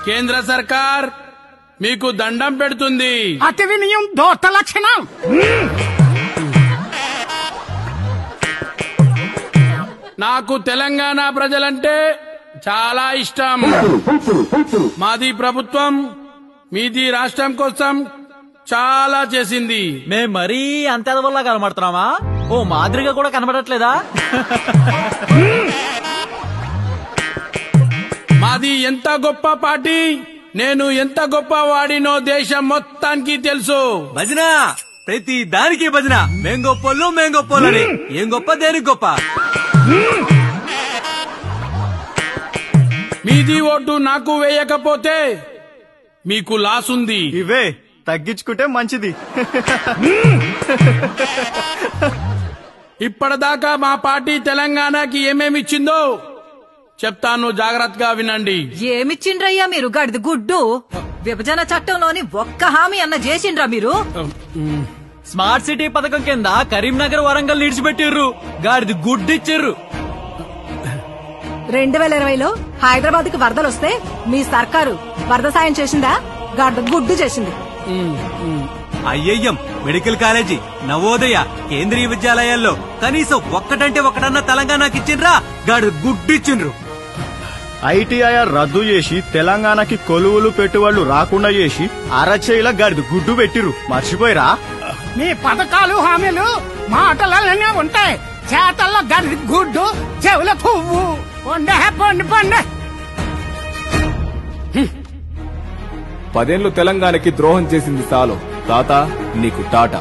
కేంద్ర సర్కార్ మీకు దండం పెడుతుంది. అతి వినయం దోత లక్షణం. నాకు తెలంగాణ ప్రజలంటే చాలా ఇష్టం. మాది ప్రభుత్వం మీది రాష్ట్రం కోసం చాలా చేసింది. మేము మరీ అంత వల్ల కనబడుతున్నామా? ఓ మాదిరిగా కూడా కనబడట్లేదా? మాది ఎంత గొప్ప పార్టీ, నేను ఎంత గొప్ప వాడినో దేశం మొత్తానికి తెలుసు. భజన, ప్రతి దానికి భజన. మేం గొప్పోళ్ళని. ఏం గొప్ప, దేనికి గొప్ప? మీది ఓటు నాకు వేయకపోతే మీకు లాస్ ఉంది. ఇవే తగ్గించుకుంటే మంచిది. ఇప్పటిదాకా మా పార్టీ తెలంగాణకి ఏమేమి ఇచ్చిందో చెప్తాను, జాగ్రత్తగా వినండి. ఏమిచ్చిండ్రయ్యా మీరు గాడిద గుడ్డు? విభజన చట్టంలోని ఒక్క హామీ అన్న చేసిండ్రా మీరు? స్మార్ట్ సిటీ పథకం కింద కరీంనగర్, వరంగల్ నిడిచిపెట్టిర్రు. గాడిది గుడ్డు ఇచ్చిర్రు. 2020లో హైదరాబాద్ కి వరదలు వస్తే మీ సర్కారు వరద సాయం చేసిందా? గాడిద గుడ్డు చేసింది. ఐఐఎం, మెడికల్ కాలేజీ, నవోదయ, కేంద్రీయ విద్యాలయాల్లో కనీసం ఒక్కటంటే ఒక్కటన్నా తెలంగాణకి ఇచ్చిండ్రా? గాడిద గుడ్డు ఇచ్చిండ్రు. ఐటీఐఆర్ రద్దు చేసి తెలంగాణకి కొలువులు పెట్టుబడులు రాకుండా చేసి అరచేయిల గాడిద గుడ్డు పెట్టిరు. మర్చిపోయిరా? మీ పథకాలు హామీలు మాటలలోనే ఉంటాయి, చేతల్లో గడి గుడ్డు, చెవుల పువ్వు. పొండి 10 ఏళ్లు తెలంగాణకి ద్రోహం చేసింది చాలు తాత, నీకు టాటా.